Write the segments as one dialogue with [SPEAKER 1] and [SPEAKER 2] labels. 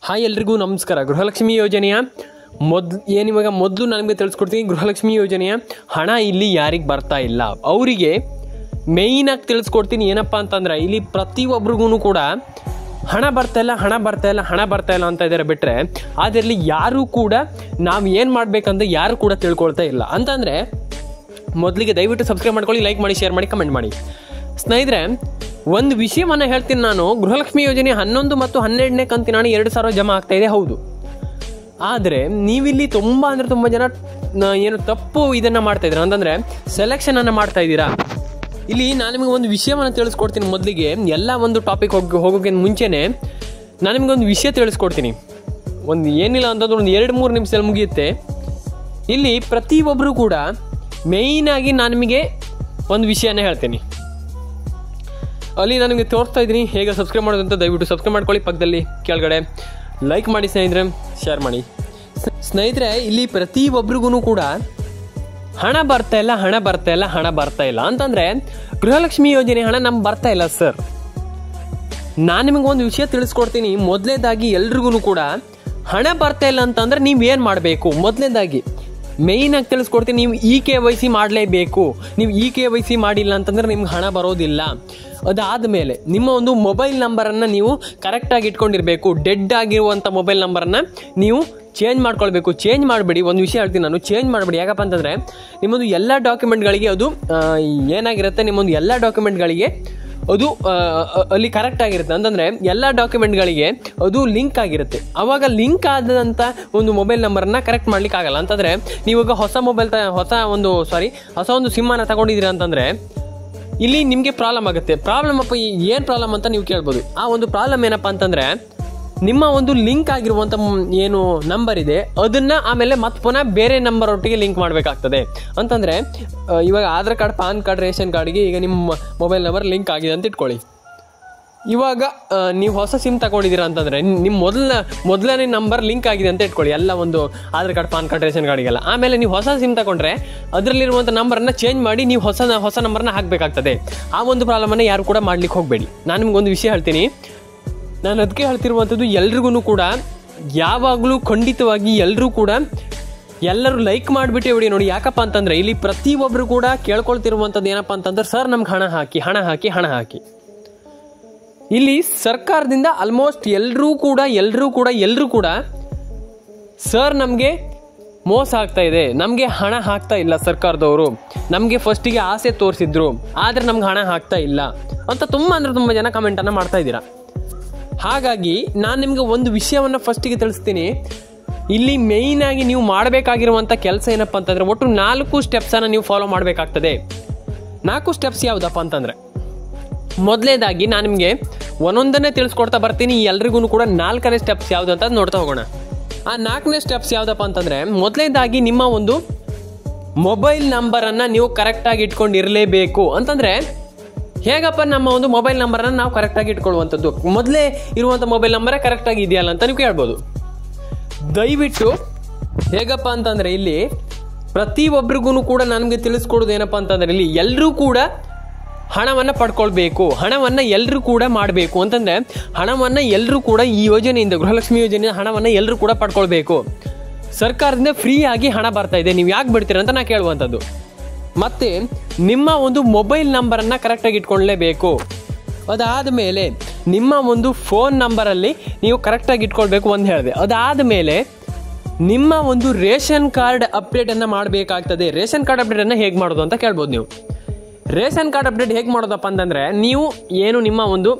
[SPEAKER 1] Hi ಎಲ್ರಿಗೂ ನಮಸ್ಕಾರ. ಗೃಹಲಕ್ಷ್ಮಿ ಯೋಜನೆಯ ಮೊದಲು ನನಗೆ ತಿಳಿಸ್ಕೊಡ್ತೀನಿ. ಗೃಹಲಕ್ಷ್ಮಿ ಯೋಜನೆಯ ಹಣ ಇಲ್ಲಿ ಯಾರಿಗೆ ಬರ್ತಾ ಇಲ್ಲ ಅವರಿಗೆ ಮೇಯ್ನಾಗಿ ತಿಳಿಸ್ಕೊಡ್ತೀನಿ. ಏನಪ್ಪ ಅಂತಂದರೆ ಇಲ್ಲಿ ಪ್ರತಿಯೊಬ್ಬರಿಗೂ ಕೂಡ ಹಣ ಬರ್ತಾ ಇಲ್ಲ ಅಂತ ಇದ್ದಾರೆ ಬಿಟ್ಟರೆ ಅದರಲ್ಲಿ ಯಾರೂ ಕೂಡ ನಾವು ಏನು ಮಾಡಬೇಕಂತ ಯಾರು ಕೂಡ ತಿಳ್ಕೊಳ್ತಾ ಇಲ್ಲ. ಅಂತಂದರೆ ಮೊದಲಿಗೆ ದಯವಿಟ್ಟು ಸಬ್ಸ್ಕ್ರೈಬ್ ಮಾಡ್ಕೊಳ್ಳಿ, ಲೈಕ್ ಮಾಡಿ, ಶೇರ್ ಮಾಡಿ, ಕಮೆಂಟ್ ಮಾಡಿ. ಸ್ನೇಹಿತರೆ, ಒಂದು ವಿಷಯವನ್ನು ಹೇಳ್ತೀನಿ ನಾನು. ಗೃಹಲಕ್ಷ್ಮಿ ಯೋಜನೆ 11 ಮತ್ತು 12ನೇ ಕಂತಿನ 2,000 ಜಮಾ ಆಗ್ತಾ ಇದೆ, ಹೌದು. ಆದರೆ ನೀವಿಲ್ಲಿ ತುಂಬ ಜನ ಏನು ತಪ್ಪು ಇದನ್ನು ಮಾಡ್ತಾ ಇದ್ದೀರಾ ಅಂತಂದರೆ ಸೆಲೆಕ್ಷನನ್ನು ಮಾಡ್ತಾ ಇದ್ದೀರಾ. ಇಲ್ಲಿ ನಾನು ನಿಮಗೆ ಒಂದು ವಿಷಯವನ್ನು ತಿಳಿಸ್ಕೊಡ್ತೀನಿ. ಮೊದಲಿಗೆ ಎಲ್ಲ ಒಂದು ಟಾಪಿಕ್ ಹೋಗೋಕ್ಕೆ ಮುಂಚೆನೇ ನಾನು ನಿಮಗೊಂದು ವಿಷಯ ತಿಳಿಸ್ಕೊಡ್ತೀನಿ. ಏನಿಲ್ಲ ಅಂತಂದ್ರೆ ಒಂದು 2-3 ನಿಮಿಷದಲ್ಲಿ ಮುಗಿಯುತ್ತೆ. ಇಲ್ಲಿ ಪ್ರತಿಯೊಬ್ಬರು ಕೂಡ ಮೇಯ್ನಾಗಿ ನಾನು ನಿಮಗೆ ಒಂದು ವಿಷಯನ ಹೇಳ್ತೀನಿ. ಅಲ್ಲಿ ನಾನು ನಿಮಗೆ ತೋರಿಸ್ತಾ ಇದ್ದೀನಿ ಹೇಗೆ ಸಬ್ಸ್ಕ್ರೈಬ್ ಮಾಡೋದು ಅಂತ. ದಯವಿಟ್ಟು ಸಬ್ಸ್ಕ್ರೈಬ್ ಮಾಡ್ಕೊಳ್ಳಿ, ಪಕ್ಕದಲ್ಲಿ ಕೆಳಗಡೆ ಲೈಕ್ ಮಾಡಿ ಸ್ನೇಹಿತರೆ, ಶೇರ್ ಮಾಡಿ. ಸ್ನೇಹಿತರೆ, ಇಲ್ಲಿ ಪ್ರತಿಯೊಬ್ಬರಿಗೂ ಕೂಡ ಹಣ ಬರ್ತಾ ಇಲ್ಲ ಅಂತಂದರೆ ಗೃಹಲಕ್ಷ್ಮಿ ಯೋಜನೆ ಹಣ ನಮ್ಗೆ ಬರ್ತಾ ಇಲ್ಲ ಸರ್. ನಾನು ನಿಮಗೆ ಒಂದು ವಿಷಯ ತಿಳಿಸ್ಕೊಡ್ತೀನಿ. ಮೊದಲನೇದಾಗಿ ಎಲ್ರಿಗೂ ಕೂಡ ಹಣ ಬರ್ತಾ ಇಲ್ಲ ಅಂತಂದರೆ ನೀವೇನು ಮಾಡಬೇಕು? ಮೊದಲನೇದಾಗಿ ಮೇಯ್ನಾಗಿ ತಿಳಿಸ್ಕೊಡ್ತೀನಿ. ನೀವು KYC ಮಾಡಲೇಬೇಕು. ನೀವು KYC ಮಾಡಿಲ್ಲ ಅಂತಂದರೆ ನಿಮ್ಗೆ ಹಣ ಬರೋದಿಲ್ಲ. ಅದಾದ ಮೇಲೆ ನಿಮ್ಮ ಒಂದು ಮೊಬೈಲ್ ನಂಬರನ್ನು ನೀವು ಕರೆಕ್ಟಾಗಿ ಇಟ್ಕೊಂಡಿರಬೇಕು. ಡೆಡ್ ಆಗಿರುವಂಥ ಮೊಬೈಲ್ ನಂಬರನ್ನು ನೀವು ಚೇಂಜ್ ಮಾಡ್ಕೊಳ್ಬೇಕು. ಚೇಂಜ್ ಮಾಡಬೇಡಿ. ಒಂದು ವಿಷಯ ಹೇಳ್ತೀನಿ ನಾನು, ಚೇಂಜ್ ಮಾಡಬೇಡಿ. ಯಾಕಪ್ಪ ಅಂತಂದರೆ ನಿಮ್ಮೊಂದು ಎಲ್ಲ ಡಾಕ್ಯುಮೆಂಟ್ಗಳಿಗೆ ಅದು ಏನಾಗಿರುತ್ತೆ, ನಿಮ್ಮೊಂದು ಎಲ್ಲ ಡಾಕ್ಯುಮೆಂಟ್ಗಳಿಗೆ ಅದು ಅಲ್ಲಿ ಕರೆಕ್ಟಾಗಿರುತ್ತೆ. ಅಂತಂದರೆ ಎಲ್ಲ ಡಾಕ್ಯುಮೆಂಟ್ಗಳಿಗೆ ಅದು ಲಿಂಕ್ ಆಗಿರುತ್ತೆ. ಆವಾಗ ಲಿಂಕ್ ಆದಂಥ ಒಂದು ಮೊಬೈಲ್ ನಂಬರನ್ನು ಕರೆಕ್ಟ್ ಮಾಡ್ಲಿಕ್ಕೆ ಆಗಲ್ಲ. ಅಂತಂದರೆ ನೀವಾಗ ಹೊಸ ಒಂದು ಸಿಮ್ಮನ್ನು ತಗೊಂಡಿದ್ದೀರಾ ಅಂತಂದರೆ ಇಲ್ಲಿ ನಿಮಗೆ ಪ್ರಾಬ್ಲಮ್ ಆಗುತ್ತೆ. ಏನು ಪ್ರಾಬ್ಲಮ್ ಅಂತ ನೀವು ಕೇಳ್ಬೋದು. ಆ ಒಂದು ಪ್ರಾಬ್ಲಮ್ ಏನಪ್ಪ ಅಂತಂದರೆ ನಿಮ್ಮ ಒಂದು ಲಿಂಕ್ ಆಗಿರುವಂಥ ಏನು ನಂಬರ್ ಇದೆ ಅದನ್ನು ಆಮೇಲೆ ಮತ್ತೆ ಪುನಃ ಬೇರೆ ನಂಬರ್ ಒಟ್ಟಿಗೆ ಲಿಂಕ್ ಮಾಡಬೇಕಾಗ್ತದೆ. ಅಂತಂದರೆ ಇವಾಗ Aadhaar card, PAN card, ration ಕಾರ್ಡ್ಗೆ ಈಗ ನಿಮ್ಮ ಮೊಬೈಲ್ ನಂಬರ್ ಲಿಂಕ್ ಆಗಿದೆ ಅಂತ ಇಟ್ಕೊಳ್ಳಿ. ಇವಾಗ ನೀವು ಹೊಸ ಸಿಮ್ ತಗೊಂಡಿದ್ದೀರಾ ಅಂತಂದರೆ ನಿಮ್ಮ ಮೊದಲನೇ ನಂಬರ್ ಲಿಂಕ್ ಆಗಿದೆ ಅಂತ ಇಟ್ಕೊಳ್ಳಿ. ಎಲ್ಲ ಒಂದು Aadhaar card, PAN card, ration ಕಾರ್ಡಿಗೆಲ್ಲ. ಆಮೇಲೆ ನೀವು ಹೊಸ ಸಿಮ್ ತಗೊಂಡ್ರೆ ಅದರಲ್ಲಿರುವಂಥ ನಂಬರನ್ನು ಚೇಂಜ್ ಮಾಡಿ ನೀವು ಹೊಸ ನಂಬರ್ನ ಹಾಕಬೇಕಾಗ್ತದೆ. ಆ ಒಂದು ಪ್ರಾಬ್ಲಮನ್ನು ಯಾರು ಕೂಡ ಮಾಡ್ಲಿಕ್ಕೆ ಹೋಗಬೇಡಿ. ನಾನು ನಿಮ್ಗೊಂದು ವಿಷಯ ಹೇಳ್ತೀನಿ. ನಾನು ಅದಕ್ಕೆ ಹೇಳ್ತಿರುವಂಥದ್ದು, ಎಲ್ರಿಗೂ ಕೂಡ ಯಾವಾಗಲೂ ಖಂಡಿತವಾಗಿ ಎಲ್ಲರೂ ಲೈಕ್ ಮಾಡಿಬಿಟ್ಟೆ ವಿಡಿಯೋ ನೋಡಿ. ಯಾಕಪ್ಪ ಅಂತಂದರೆ ಇಲ್ಲಿ ಪ್ರತಿಯೊಬ್ಬರು ಕೂಡ ಕೇಳ್ಕೊಳ್ತಿರುವಂಥದ್ದು ಏನಪ್ಪ ಅಂತಂದ್ರೆ, ಸರ್ ನಮ್ಗೆ ಹಣ ಹಾಕಿ. ಇಲ್ಲಿ ಸರ್ಕಾರದಿಂದ ಆಲ್ಮೋಸ್ಟ್ ಎಲ್ಲರೂ ಕೂಡ ಸರ್ ನಮಗೆ ಮೋಸ ಆಗ್ತಾ ಇದೆ, ನಮಗೆ ಹಣ ಹಾಕ್ತಾ ಇಲ್ಲ ಸರ್ಕಾರದವರು, ನಮಗೆ ಫಸ್ಟಿಗೆ ಆಸೆ ತೋರಿಸಿದ್ರು ಆದರೆ ನಮ್ಗೆ ಹಣ ಹಾಕ್ತಾ ಇಲ್ಲ ಅಂತ ತುಂಬ ಜನ ಕಮೆಂಟನ್ನು ಮಾಡ್ತಾ ಇದ್ದೀರಾ. ಹಾಗಾಗಿ ನಾನು ನಿಮಗೆ ಒಂದು ವಿಷಯವನ್ನು ಫಸ್ಟಿಗೆ ತಿಳಿಸ್ತೀನಿ. ಇಲ್ಲಿ ಮೇಯ್ನಾಗಿ ನೀವು ಮಾಡಬೇಕಾಗಿರುವಂಥ ಕೆಲಸ ಏನಪ್ಪ ಅಂತಂದರೆ ಒಟ್ಟು 4 ಸ್ಟೆಪ್ಸನ್ನು ನೀವು ಫಾಲೋ ಮಾಡಬೇಕಾಗ್ತದೆ. 4 ಸ್ಟೆಪ್ಸ್ ಯಾವುದಪ್ಪ ಅಂತಂದರೆ, ಮೊದಲನೇದಾಗಿ ನಾನು ನಿಮಗೆ ಒಂದೊಂದನ್ನೇ ತಿಳಿಸ್ಕೊಡ್ತಾ ಬರ್ತೀನಿ. ಎಲ್ರಿಗೂ ಕೂಡ 4ನೇ ಸ್ಟೆಪ್ಸ್ ಯಾವುದು ಅಂತ ನೋಡ್ತಾ ಹೋಗೋಣ. ಆ 4ನೇ ಸ್ಟೆಪ್ಸ್ ಯಾವುದಪ್ಪ ಅಂತಂದರೆ, ಮೊದಲನೇದಾಗಿ ನಿಮ್ಮ ಒಂದು ಮೊಬೈಲ್ ನಂಬರನ್ನು ನೀವು ಕರೆಕ್ಟಾಗಿ ಇಟ್ಕೊಂಡಿರಲೇಬೇಕು. ಅಂತಂದರೆ ಹೇಗಪ್ಪ ನಮ್ಮ ಒಂದು ಮೊಬೈಲ್ ನಂಬರನ್ನು ನಾವು ಕರೆಕ್ಟಾಗಿ ಇಟ್ಕೊಳ್ಳುವಂಥದ್ದು? ಮೊದಲೇ ಇರುವಂಥ ಮೊಬೈಲ್ ನಂಬರೇ ಕರೆಕ್ಟಾಗಿ ಇದೆಯಲ್ಲ ಅಂತ ನೀವು ಕೇಳ್ಬೋದು. ದಯವಿಟ್ಟು ಹೇಗಪ್ಪ ಅಂತಂದರೆ ಇಲ್ಲಿ ಪ್ರತಿಯೊಬ್ಬರಿಗೂ ಕೂಡ ನನಗೆ ತಿಳಿಸ್ಕೊಡೋದು ಏನಪ್ಪ ಅಂತಂದರೆ, ಇಲ್ಲಿ ಎಲ್ಲರೂ ಕೂಡ ಹಣವನ್ನು ಪಡ್ಕೊಳ್ಬೇಕು, ಹಣವನ್ನು ಎಲ್ಲರೂ ಕೂಡ ಮಾಡಬೇಕು. ಅಂತಂದರೆ ಹಣವನ್ನು ಎಲ್ಲರೂ ಕೂಡ ಈ ಯೋಜನೆಯಿಂದ, ಗೃಹಲಕ್ಷ್ಮಿ ಯೋಜನೆಯ ಹಣವನ್ನು ಎಲ್ಲರೂ ಕೂಡ ಪಡ್ಕೊಳ್ಬೇಕು. ಸರ್ಕಾರದಿಂದ ಫ್ರೀಯಾಗಿ ಹಣ ಬರ್ತಾ ಇದೆ, ನೀವು ಯಾಕೆ ಬಿಡ್ತೀರ ಅಂತ ನಾನು ಕೇಳುವಂಥದ್ದು. ಮತ್ತು ನಿಮ್ಮ ಒಂದು ಮೊಬೈಲ್ ನಂಬರನ್ನು ಕರೆಕ್ಟಾಗಿ ಇಟ್ಕೊಳ್ಳೇಬೇಕು. ಅದಾದ ಮೇಲೆ ನಿಮ್ಮ ಒಂದು ಫೋನ್ ನಂಬರಲ್ಲಿ ನೀವು ಕರೆಕ್ಟಾಗಿ ಇಟ್ಕೊಳ್ಬೇಕು ಒಂದು ಹೇಳಿದೆ. ಅದಾದ ಮೇಲೆ ನಿಮ್ಮ ಒಂದು ರೇಷನ್ ಕಾರ್ಡ್ ಅಪ್ಡೇಟನ್ನು ಮಾಡಬೇಕಾಗ್ತದೆ. ರೇಷನ್ ಕಾರ್ಡ್ ಅಪ್ಡೇಟನ್ನು ಹೇಗೆ ಮಾಡೋದು ಅಂತ ಕೇಳ್ಬೋದು ನೀವು. ರೇಷನ್ ಕಾರ್ಡ್ ಅಪ್ಡೇಟ್ ಹೇಗೆ ಮಾಡೋದಪ್ಪ ಅಂತಂದರೆ, ನೀವು ಏನು ನಿಮ್ಮ ಒಂದು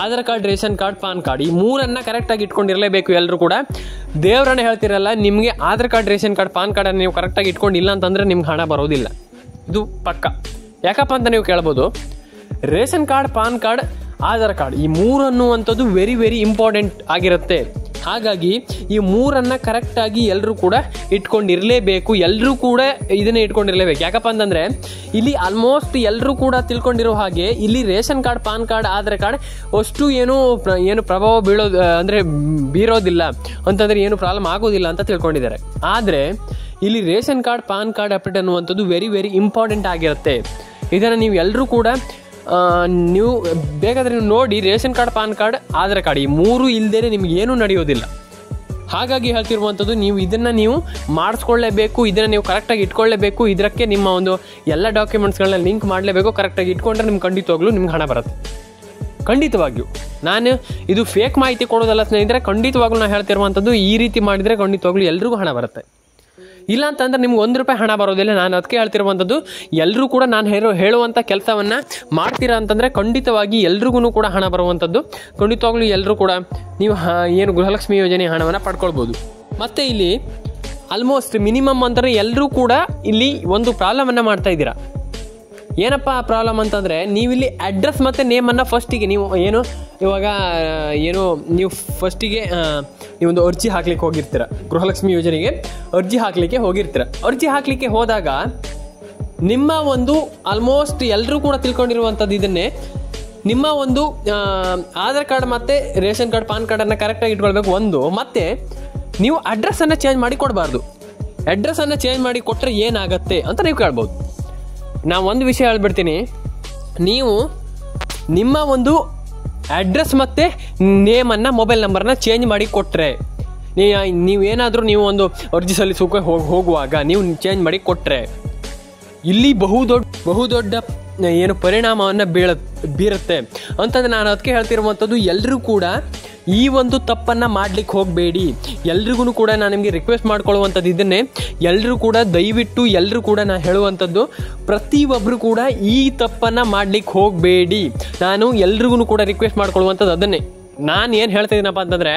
[SPEAKER 1] Aadhaar card, ration card, PAN card ಈ 3 ಕರೆಕ್ಟಾಗಿ ಇಟ್ಕೊಂಡಿರಲೇಬೇಕು. ಎಲ್ಲರೂ ಕೂಡ ದೇವರನ್ನ ಹೇಳ್ತಿರಲ್ಲ, ನಿಮಗೆ Aadhaar card, ration card, PAN ಕಾರ್ಡನ್ನು ನೀವು ಕರೆಕ್ಟಾಗಿ ಇಟ್ಕೊಂಡಿಲ್ಲ ಅಂತಂದರೆ ನಿಮ್ಗೆ ಹಣ ಬರೋದಿಲ್ಲ. ಇದು ಪಕ್ಕ. ಯಾಕಪ್ಪ ಅಂತ ನೀವು ಕೇಳ್ಬೋದು. Ration card, PAN card, Aadhaar card ಈ 3 ಅನ್ನುವಂಥದ್ದು ವೆರಿ ಇಂಪಾರ್ಟೆಂಟ್ ಆಗಿರುತ್ತೆ. ಹಾಗಾಗಿ ಈ 3 ಕರೆಕ್ಟಾಗಿ ಎಲ್ಲರೂ ಕೂಡ ಇಟ್ಕೊಂಡಿರಲೇಬೇಕು. ಎಲ್ಲರೂ ಕೂಡ ಇದನ್ನೇ ಇಟ್ಕೊಂಡಿರಲೇಬೇಕು. ಯಾಕಪ್ಪ ಅಂತಂದರೆ ಇಲ್ಲಿ ಆಲ್ಮೋಸ್ಟ್ ಎಲ್ಲರೂ ಕೂಡ ತಿಳ್ಕೊಂಡಿರೋ ಹಾಗೆ ಇಲ್ಲಿ ration card, PAN card, Aadhaar card ಅಷ್ಟು ಏನು ಪ್ರಭಾವ ಬೀರೋದಿಲ್ಲ ಅಂತಂದರೆ ಏನು ಪ್ರಾಬ್ಲಮ್ ಆಗೋದಿಲ್ಲ ಅಂತ ತಿಳ್ಕೊಂಡಿದ್ದಾರೆ. ಆದರೆ ಇಲ್ಲಿ ration card, PAN card update ಅನ್ನುವಂಥದ್ದು ವೆರಿ ಇಂಪಾರ್ಟೆಂಟ್ ಆಗಿರುತ್ತೆ. ಇದನ್ನು ನೀವು ಎಲ್ಲರೂ ಕೂಡ ನೀವು ಬೇಕಾದರೆ ನೋಡಿ ration card, PAN card, Aadhaar card ಈ ಮೂರು ಇಲ್ಲದೇ ನಿಮ್ಗೆ ಏನೂ ನಡೆಯೋದಿಲ್ಲ. ಹಾಗಾಗಿ ಹೇಳ್ತಿರುವಂಥದ್ದು ನೀವು ಇದನ್ನು ನೀವು ಮಾಡಿಸ್ಕೊಳ್ಳೇಬೇಕು, ಇದನ್ನು ನೀವು ಕರೆಕ್ಟಾಗಿ ಇಟ್ಕೊಳ್ಳೇಬೇಕು. ಇದಕ್ಕೆ ನಿಮ್ಮ ಒಂದು ಎಲ್ಲ ಡಾಕ್ಯುಮೆಂಟ್ಸ್ಗಳನ್ನ ಲಿಂಕ್ ಮಾಡಲೇಬೇಕು. ಕರೆಕ್ಟಾಗಿ ಇಟ್ಕೊಂಡ್ರೆ ನಿಮ್ಗೆ ಖಂಡಿತವಾಗ್ಲೂ ನಿಮ್ಗೆ ಹಣ ಬರುತ್ತೆ. ಖಂಡಿತವಾಗಿಯೂ ನಾನು ಇದು ಫೇಕ್ ಮಾಹಿತಿ ಕೊಡೋದಲ್ಲ ಸ್ನೇಹಿತರೆ, ಖಂಡಿತವಾಗ್ಲೂ ನಾನು ಹೇಳ್ತಿರುವಂಥದ್ದು ಈ ರೀತಿ ಮಾಡಿದರೆ ಖಂಡಿತವಾಗ್ಲೂ ಎಲ್ರಿಗೂ ಹಣ ಬರುತ್ತೆ. ಇಲ್ಲ ಅಂತಂದ್ರೆ ನಿಮ್ಗೆ ₹1 ಹಣ ಬರೋದಿಲ್ಲ. ನಾನು ಅದಕ್ಕೆ ಹೇಳ್ತಿರುವಂಥದ್ದು ಎಲ್ಲರೂ ಕೂಡ ನಾನು ಹೇಳುವಂಥ ಕೆಲಸವನ್ನು ಮಾಡ್ತೀರಾ ಅಂತಂದರೆ ಖಂಡಿತವಾಗಿ ಎಲ್ರಿಗೂ ಕೂಡ ಹಣ ಬರುವಂಥದ್ದು. ಖಂಡಿತವಾಗ್ಲೂ ಎಲ್ಲರೂ ಕೂಡ ನೀವು ಏನು ಗೃಹಲಕ್ಷ್ಮಿ ಯೋಜನೆ ಹಣವನ್ನು ಪಡ್ಕೊಳ್ಬೋದು. ಮತ್ತು ಇಲ್ಲಿ ಆಲ್ಮೋಸ್ಟ್ ಮಿನಿಮಮ್ ಅಂತಂದರೆ ಎಲ್ಲರೂ ಕೂಡ ಇಲ್ಲಿ ಒಂದು ಪ್ರಾಬ್ಲಮನ್ನು ಮಾಡ್ತಾ ಇದ್ದೀರಾ. ಏನಪ್ಪ ಆ ಪ್ರಾಬ್ಲಮ್ ಅಂತಂದರೆ, ನೀವಿಲ್ಲಿ ಅಡ್ರೆಸ್ ಮತ್ತು ನೇಮನ್ನು ಫಸ್ಟಿಗೆ ನೀವು ನೀವು ಫಸ್ಟಿಗೆ ನೀವೊಂದು ಅರ್ಜಿ ಹಾಕ್ಲಿಕ್ಕೆ ಹೋಗಿರ್ತೀರ, ಗೃಹಲಕ್ಷ್ಮಿ ಯೋಜನೆಗೆ ಅರ್ಜಿ ಹಾಕಲಿಕ್ಕೆ ಹೋಗಿರ್ತೀರ. ಅರ್ಜಿ ಹಾಕಲಿಕ್ಕೆ ಹೋದಾಗ ನಿಮ್ಮ ಒಂದು ಆಲ್ಮೋಸ್ಟ್ ಎಲ್ಲರೂ ಕೂಡ ತಿಳ್ಕೊಂಡಿರುವಂಥದ್ದು ಇದನ್ನೇ, ನಿಮ್ಮ ಒಂದು ಆಧಾರ್ ಕಾರ್ಡ್ ಮತ್ತು ರೇಷನ್ ಕಾರ್ಡ್, ಪಾನ್ ಕಾರ್ಡನ್ನು ಕರೆಕ್ಟಾಗಿ ಇಟ್ಕೊಳ್ಬೇಕು ಒಂದು. ಮತ್ತು ನೀವು ಅಡ್ರೆಸ್ಸನ್ನು ಚೇಂಜ್ ಮಾಡಿ ಕೊಡಬಾರ್ದು. ಅಡ್ರೆಸ್ಸನ್ನು ಚೇಂಜ್ ಮಾಡಿ ಕೊಟ್ಟರೆ ಏನಾಗತ್ತೆ ಅಂತ ನೀವು ಕೇಳ್ಬೋದು. ನಾನು ಒಂದು ವಿಷಯ ಹೇಳ್ಬಿಡ್ತೀನಿ, ನೀವು ನಿಮ್ಮ ಒಂದು ಅಡ್ರೆಸ್ ಮತ್ತು ನೇಮನ್ನು, ಮೊಬೈಲ್ ನಂಬರ್ನ ಚೇಂಜ್ ಮಾಡಿ ಕೊಟ್ಟರೆ, ನೀವೇನಾದರೂ ನೀವು ಒಂದು ಅರ್ಜಿ ಸಲ್ಲಿಸೋಕೆ ಹೋಗುವಾಗ ನೀವು ಚೇಂಜ್ ಮಾಡಿ ಕೊಟ್ಟರೆ ಇಲ್ಲಿ ಬಹುದೊಡ್ಡ ಏನು ಪರಿಣಾಮವನ್ನು ಬೀರುತ್ತೆ ಅಂತಂದ್ರೆ ನಾನು ಅದಕ್ಕೆ ಹೇಳ್ತಿರುವಂಥದ್ದು ಎಲ್ಲರೂ ಕೂಡ ಈ ಒಂದು ತಪ್ಪನ್ನು ಮಾಡಲಿಕ್ಕೆ ಹೋಗಬೇಡಿ. ಎಲ್ರಿಗೂ ಕೂಡ ನಾನು ನಿಮಗೆ ರಿಕ್ವೆಸ್ಟ್ ಮಾಡ್ಕೊಳ್ಳುವಂಥದ್ದು ಇದನ್ನೇ, ಎಲ್ಲರೂ ಕೂಡ ದಯವಿಟ್ಟು ಎಲ್ಲರೂ ಕೂಡ ನಾನು ಹೇಳುವಂಥದ್ದು ಪ್ರತಿಯೊಬ್ಬರು ಕೂಡ ಈ ತಪ್ಪನ್ನು ಮಾಡಲಿಕ್ಕೆ ಹೋಗಬೇಡಿ. ನಾನು ಎಲ್ರಿಗೂ ಕೂಡ ರಿಕ್ವೆಸ್ಟ್ ಮಾಡ್ಕೊಳ್ಳುವಂಥದ್ದು ಅದನ್ನೇ. ನಾನು ಏನು ಹೇಳ್ತಿದ್ದೀನಪ್ಪ ಅಂತಂದರೆ,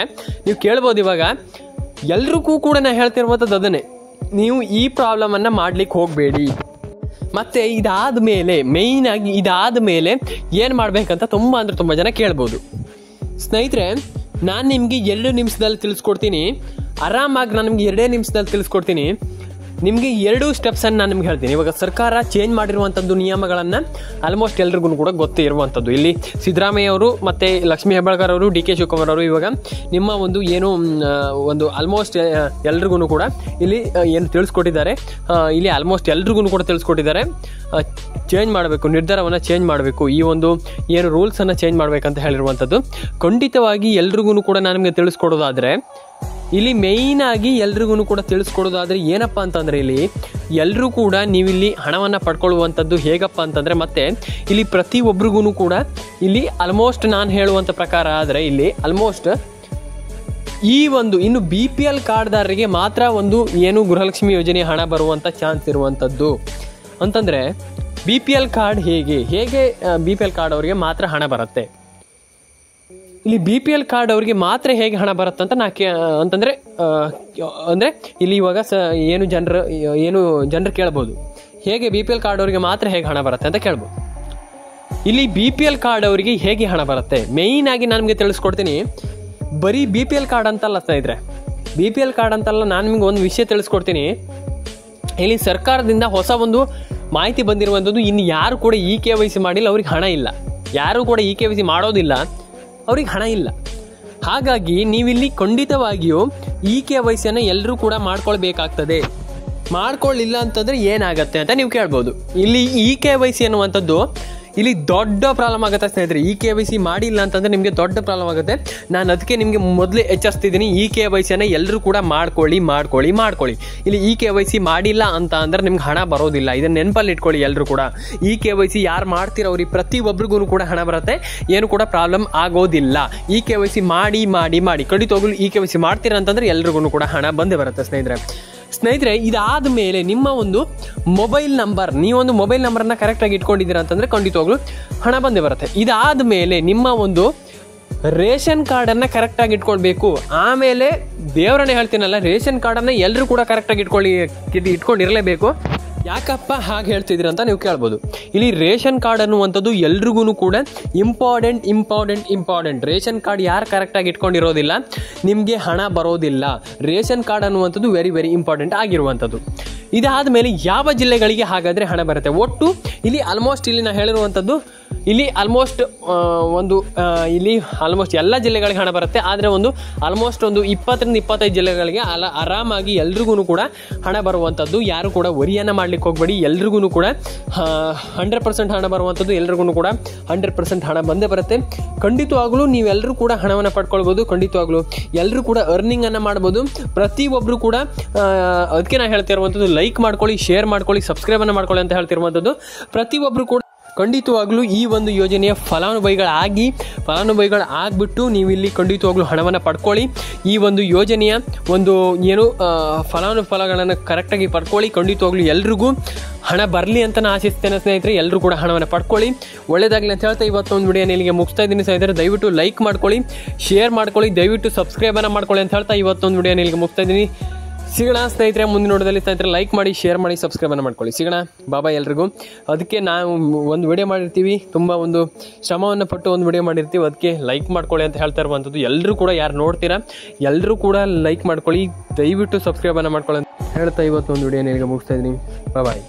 [SPEAKER 1] ನೀವು ಕೇಳ್ಬೋದು ಇವಾಗ, ಎಲ್ರಿಗೂ ಕೂಡ ನಾನು ಹೇಳ್ತಿರುವಂಥದ್ದು ಅದನ್ನೇ, ನೀವು ಈ ಪ್ರಾಬ್ಲಮನ್ನು ಮಾಡಲಿಕ್ಕೆ ಹೋಗಬೇಡಿ. ಮತ್ತು ಇದಾದ ಮೇಲೆ ಮೇಯ್ನಾಗಿ ಇದಾದ ಮೇಲೆ ಏನು ಮಾಡಬೇಕಂತ ತುಂಬ ಜನ ಕೇಳ್ಬೋದು. ಸ್ನೇಹಿತರೆ, ನಾನು ನಿಮಗೆ 2 ನಿಮಿಷದಲ್ಲಿ ತಿಳಿಸ್ಕೊಡ್ತೀನಿ. ಆರಾಮಾಗಿ ನಾನು ನಿಮಗೆ 2 ನಿಮಿಷದಲ್ಲಿ ತಿಳಿಸ್ಕೊಡ್ತೀನಿ. ನಿಮಗೆ 2 ಸ್ಟೆಪ್ಸನ್ನು ನಾನು ನಿಮ್ಗೆ ಹೇಳ್ತೀನಿ. ಇವಾಗ ಸರ್ಕಾರ ಚೇಂಜ್ ಮಾಡಿರುವಂಥದ್ದು ನಿಯಮಗಳನ್ನು ಆಲ್ಮೋಸ್ಟ್ ಎಲ್ರಿಗೂ ಕೂಡ ಗೊತ್ತೇ ಇರುವಂಥದ್ದು. ಇಲ್ಲಿ ಸಿದ್ದರಾಮಯ್ಯ ಅವರು ಮತ್ತು ಲಕ್ಷ್ಮೀ ಹೆಬ್ಬಾಳ್ಕರ್ ಅವರು, ಡಿ ಕೆ ಶಿವಕುಮಾರ್ ಅವರು ಇವಾಗ ನಿಮ್ಮ ಒಂದು ಆಲ್ಮೋಸ್ಟ್ ಎಲ್ರಿಗೂ ಕೂಡ ಇಲ್ಲಿ ಏನು ತಿಳಿಸ್ಕೊಟ್ಟಿದ್ದಾರೆ, ಇಲ್ಲಿ ಆಲ್ಮೋಸ್ಟ್ ಎಲ್ರಿಗೂ ಕೂಡ ತಿಳಿಸ್ಕೊಟ್ಟಿದ್ದಾರೆ. ಚೇಂಜ್ ಮಾಡಬೇಕು, ನಿರ್ಧಾರವನ್ನು ಚೇಂಜ್ ಮಾಡಬೇಕು, ಈ ಒಂದು ಏನು ರೂಲ್ಸನ್ನು ಚೇಂಜ್ ಮಾಡಬೇಕಂತ ಹೇಳಿರುವಂಥದ್ದು. ಖಂಡಿತವಾಗಿ ಎಲ್ರಿಗೂ ಕೂಡ ನಾನು ನಿಮಗೆ ತಿಳಿಸ್ಕೊಡೋದಾದರೆ, ಇಲ್ಲಿ ಮೇಯ್ನಾಗಿ ಎಲ್ರಿಗೂ ಕೂಡ ತಿಳಿಸ್ಕೊಡೋದಾದರೆ ಏನಪ್ಪ ಅಂತಂದರೆ, ಇಲ್ಲಿ ಎಲ್ಲರೂ ಕೂಡ ನೀವಿಲ್ಲಿ ಹಣವನ್ನು ಪಡ್ಕೊಳ್ಳುವಂಥದ್ದು ಹೇಗಪ್ಪ ಅಂತಂದರೆ, ಮತ್ತು ಇಲ್ಲಿ ಪ್ರತಿಯೊಬ್ಬರಿಗೂ ಕೂಡ ಇಲ್ಲಿ ಆಲ್ಮೋಸ್ಟ್ ನಾನು ಹೇಳುವಂಥ ಪ್ರಕಾರ ಆದರೆ ಇಲ್ಲಿ ಆಲ್ಮೋಸ್ಟ್ ಈ ಒಂದು ಇನ್ನು BPL ಕಾರ್ಡ್ದಾರರಿಗೆ ಮಾತ್ರ ಒಂದು ಏನು ಗೃಹಲಕ್ಷ್ಮಿ ಯೋಜನೆ ಹಣ ಬರುವಂಥ ಚಾನ್ಸ್ ಇರುವಂಥದ್ದು. ಅಂತಂದರೆ BPL ಕಾರ್ಡ್ ಹೇಗೆ BPL ಕಾರ್ಡ್ ಅವರಿಗೆ ಮಾತ್ರ ಹಣ ಬರುತ್ತೆ. ಇಲ್ಲಿ BPL ಕಾರ್ಡ್ ಅವರಿಗೆ ಮಾತ್ರ ಹೇಗೆ ಹಣ ಬರುತ್ತೆ ಅಂತ ಅಂದರೆ ಇಲ್ಲಿ ಇವಾಗ ಏನು ಜನರು ಕೇಳ್ಬೋದು, ಹೇಗೆ BPL ಕಾರ್ಡ್ ಅವರಿಗೆ ಮಾತ್ರ ಹೇಗೆ ಹಣ ಬರುತ್ತೆ ಅಂತ ಕೇಳ್ಬೋದು. ಇಲ್ಲಿ BPL ಕಾರ್ಡ್ ಅವರಿಗೆ ಹೇಗೆ ಹಣ ಬರುತ್ತೆ ಮೇಯ್ನಾಗಿ ನಾನು ನಿಮಗೆ ತಿಳಿಸ್ಕೊಡ್ತೀನಿ. ಬರೀ BPL ಕಾರ್ಡ್ ಅಂತಲ್ಲ ಸ್ನೇಹಿತರೆ, BPL ಕಾರ್ಡ್ ಅಂತಲ್ಲ, ನಾನು ನಿಮ್ಗೆ ಒಂದು ವಿಷಯ ತಿಳಿಸ್ಕೊಡ್ತೀನಿ. ಇಲ್ಲಿ ಸರ್ಕಾರದಿಂದ ಹೊಸ ಒಂದು ಮಾಹಿತಿ ಬಂದಿರುವಂಥದ್ದು, ಇನ್ನು ಯಾರು ಕೂಡ KYC ಮಾಡಿಲ್ಲ ಅವ್ರಿಗೆ ಹಣ ಇಲ್ಲ. ಯಾರು ಕೂಡ KYC ಮಾಡೋದಿಲ್ಲ ಅವ್ರಿಗೆ ಹಣ ಇಲ್ಲ. ಹಾಗಾಗಿ ನೀವಿಲ್ಲಿ ಖಂಡಿತವಾಗಿಯೂ KYCಯನ್ನು ಎಲ್ಲರೂ ಕೂಡ ಮಾಡ್ಕೊಳ್ಬೇಕಾಗ್ತದೆ. ಮಾಡ್ಕೊಳ್ಳಿಲ್ಲ ಅಂತಂದರೆ ಏನಾಗುತ್ತೆ ಅಂತ ನೀವು ಕೇಳ್ಬೋದು. ಇಲ್ಲಿ KYC ಅನ್ನುವಂಥದ್ದು ಇಲ್ಲಿ ದೊಡ್ಡ ಪ್ರಾಬ್ಲಮ್ ಆಗುತ್ತೆ ಸ್ನೇಹಿತರೆ. KYC ಮಾಡಿಲ್ಲ ಅಂತಂದರೆ ನಿಮಗೆ ದೊಡ್ಡ ಪ್ರಾಬ್ಲಮ್ ಆಗುತ್ತೆ. ನಾನು ಅದಕ್ಕೆ ನಿಮಗೆ ಮೊದಲೇ ಎಚ್ಚರಿಸ್ತಿದ್ದೀನಿ, KYCಯನ್ನು ಎಲ್ಲರೂ ಕೂಡ ಮಾಡ್ಕೊಳ್ಳಿ. ಇಲ್ಲಿ KYC ಮಾಡಿಲ್ಲ ಅಂತ ಅಂದರೆ ನಿಮ್ಗೆ ಹಣ ಬರೋದಿಲ್ಲ. ಇದನ್ನು ನೆನಪಲ್ಲಿ ಇಟ್ಕೊಳ್ಳಿ. ಎಲ್ಲರೂ ಕೂಡ KYC ಯಾರು ಮಾಡ್ತೀರೋ ಅವ್ರಿಗೆ ಪ್ರತಿಯೊಬ್ಬರಿಗೂ ಕೂಡ ಹಣ ಬರುತ್ತೆ, ಏನು ಕೂಡ ಪ್ರಾಬ್ಲಮ್ ಆಗೋದಿಲ್ಲ. KYC ಮಾಡಿ ಖಂಡಿತವಾಗ್ಲೂ KYC ಮಾಡ್ತೀರಾ ಅಂತಂದರೆ ಎಲ್ರಿಗೂ ಕೂಡ ಹಣ ಬಂದೇ ಬರುತ್ತೆ ಸ್ನೇಹಿತರೆ. ಇದಾದ ಮೇಲೆ ನಿಮ್ಮ ಒಂದು ಮೊಬೈಲ್ ನಂಬರ್, ನೀವೊಂದು ಮೊಬೈಲ್ ನಂಬರನ್ನು ಕರೆಕ್ಟಾಗಿ ಇಟ್ಕೊಂಡಿದ್ದೀರಾ ಅಂತಂದರೆ ಖಂಡಿತವಾಗ್ಲೂ ಹಣ ಬಂದೇ ಬರುತ್ತೆ. ಇದಾದ ಮೇಲೆ ನಿಮ್ಮ ಒಂದು ರೇಷನ್ ಕಾರ್ಡನ್ನು ಕರೆಕ್ಟಾಗಿ ಇಟ್ಕೊಳ್ಬೇಕು. ಆಮೇಲೆ ದೇವರನ್ನೇ ಹೇಳ್ತೀನಲ್ಲ, ರೇಷನ್ ಕಾರ್ಡನ್ನು ಎಲ್ಲರೂ ಕೂಡ ಕರೆಕ್ಟಾಗಿ ಇಟ್ಕೊಂಡಿರಲೇಬೇಕು. ಯಾಕಪ್ಪ ಹಾಗೆ ಹೇಳ್ತಿದ್ದೀರ ಅಂತ ನೀವು ಕೇಳ್ಬೋದು. ಇಲ್ಲಿ ರೇಷನ್ ಕಾರ್ಡ್ ಅನ್ನುವಂಥದ್ದು ಎಲ್ರಿಗೂ ಕೂಡ ಇಂಪಾರ್ಟೆಂಟ್. ರೇಷನ್ ಕಾರ್ಡ್ ಯಾರು ಕರೆಕ್ಟಾಗಿ ಇಟ್ಕೊಂಡಿರೋದಿಲ್ಲ ನಿಮಗೆ ಹಣ ಬರೋದಿಲ್ಲ. ರೇಷನ್ ಕಾರ್ಡ್ ಅನ್ನುವಂಥದ್ದು ವೆರಿ ಇಂಪಾರ್ಟೆಂಟ್ ಆಗಿರುವಂಥದ್ದು. ಇದಾದ ಮೇಲೆ ಯಾವ ಜಿಲ್ಲೆಗಳಿಗೆ ಹಾಗಾದರೆ ಹಣ ಬರುತ್ತೆ? ಒಟ್ಟು ಇಲ್ಲಿ ಆಲ್ಮೋಸ್ಟ್ ಇಲ್ಲಿ ನಾನು ಹೇಳಿರುವಂಥದ್ದು ಇಲ್ಲಿ ಆಲ್ಮೋಸ್ಟ್ ಇಲ್ಲಿ ಆಲ್ಮೋಸ್ಟ್ ಎಲ್ಲ ಜಿಲ್ಲೆಗಳಿಗೆ ಹಣ ಬರುತ್ತೆ. ಆದರೆ ಆಲ್ಮೋಸ್ಟ್ 20-25 ಜಿಲ್ಲೆಗಳಿಗೆ ಆರಾಮಾಗಿ ಎಲ್ರಿಗೂ ಕೂಡ ಹಣ ಬರುವಂಥದ್ದು. ಯಾರು ಕೂಡ ವರಿಯನ್ನು ಮಾಡ್ಲಿಕ್ಕೆ ಹೋಗಬೇಡಿ. ಎಲ್ರಿಗೂ ಕೂಡ 100% ಹಣ ಬರುವಂಥದ್ದು. ಎಲ್ರಿಗೂ ಕೂಡ 100% ಹಣ ಬಂದೇ ಬರುತ್ತೆ. ಖಂಡಿತವಾಗ್ಲೂ ನೀವೆಲ್ಲರೂ ಕೂಡ ಹಣವನ್ನು ಪಡ್ಕೊಳ್ಬೋದು. ಖಂಡಿತವಾಗ್ಲೂ ಎಲ್ಲರೂ ಕೂಡ ಅರ್ನಿಂಗನ್ನು ಮಾಡ್ಬೋದು. ಪ್ರತಿಯೊಬ್ಬರು ಕೂಡ ಅದಕ್ಕೆ ನಾನು ಹೇಳ್ತಿರುವಂಥದ್ದು, ಲೈಕ್ ಮಾಡ್ಕೊಳ್ಳಿ, ಶೇರ್ ಮಾಡ್ಕೊಳ್ಳಿ, ಸಬ್ಸ್ಕ್ರೈಬನ್ನು ಮಾಡ್ಕೊಳ್ಳಿ ಅಂತ ಹೇಳ್ತಿರುವಂಥದ್ದು. ಪ್ರತಿಯೊಬ್ಬರು ಕೂಡ ಖಂಡಿತವಾಗ್ಲೂ ಈ ಒಂದು ಯೋಜನೆಯ ಫಲಾನುಭವಿಗಳಾಗ್ಬಿಟ್ಟು ನೀವು ಇಲ್ಲಿ ಖಂಡಿತವಾಗ್ಲೂ ಹಣವನ್ನು ಪಡ್ಕೊಳ್ಳಿ. ಈ ಒಂದು ಯೋಜನೆಯ ಫಲಾನುಫಲಗಳನ್ನು ಕರೆಕ್ಟಾಗಿ ಪಡ್ಕೊಳ್ಳಿ. ಖಂಡಿತವಾಗ್ಲೂ ಎಲ್ರಿಗೂ ಹಣ ಬರಲಿ ಅಂತ ನಾನು ಆಶಿಸ್ತೇನೆ ಸ್ನೇಹಿತರೆ. ಎಲ್ಲರೂ ಕೂಡ ಹಣವನ್ನು ಪಡ್ಕೊಳ್ಳಿ. ಒಳ್ಳೆಯದಾಗಲಿ ಅಂತ ಹೇಳ್ತಾ ಇವತ್ತೊಂದು ವಿಡಿಯೋನ ಇಲ್ಲಿಗೆ ಮುಗಿಸ್ತಾ ಇದ್ದೀನಿ ಸ್ನೇಹಿತರೆ. ದಯವಿಟ್ಟು ಲೈಕ್ ಮಾಡ್ಕೊಳ್ಳಿ, ಶೇರ್ ಮಾಡ್ಕೊಳ್ಳಿ, ದಯವಿಟ್ಟು ಸಬ್ಸ್ಕ್ರೈಬನ್ನು ಮಾಡ್ಕೊಳ್ಳಿ ಅಂತ ಹೇಳ್ತಾ ಇವತ್ತೊಂದು ವಿಡಿಯೋನ ಇಲ್ಲಿಗೆ ಮುಗಿಸ್ತಾ ಇದ್ದೀನಿ. ಸಿಗೋಣ ಸ್ನೇಹಿತರೆ ಮುಂದಿನ ನೋಡೋದಲ್ಲಿ. ಸ್ನೇಹಿತರೆ ಲೈಕ್ ಮಾಡಿ, ಶೇರ್ ಮಾಡಿ, ಸಬ್ಸ್ಕ್ರೈಬನ್ನು ಮಾಡ್ಕೊಳ್ಳಿ. ಸಿಗೋಣ, ಬಾಬಾ ಎಲ್ರಿಗೂ. ಅದಕ್ಕೆ ನಾವು ಒಂದು ವಿಡಿಯೋ ಮಾಡಿರ್ತೀವಿ, ತುಂಬ ಶ್ರಮವನ್ನು ಪಟ್ಟು ಒಂದು ವಿಡಿಯೋ ಮಾಡಿರ್ತೀವಿ. ಅದಕ್ಕೆ ಲೈಕ್ ಮಾಡ್ಕೊಳ್ಳಿ ಅಂತ ಹೇಳ್ತಾ ಇರುವಂಥದ್ದು. ಎಲ್ಲರೂ ಕೂಡ ಯಾರು ನೋಡ್ತೀರಾ ಎಲ್ಲರೂ ಕೂಡ ಲೈಕ್ ಮಾಡ್ಕೊಳ್ಳಿ, ದಯವಿಟ್ಟು ಸಬ್ಸ್ಕ್ರೈಬನ್ನು ಮಾಡ್ಕೊಳ್ಳಿ ಅಂತ ಹೇಳ್ತಾ ಇವತ್ತೊಂದು ವಿಡಿಯೋನ ಇಲ್ಲಿಗೆ ಮುಗಿಸ್ತಾ ಇದ್ದೀನಿ. ಬಾಯ್.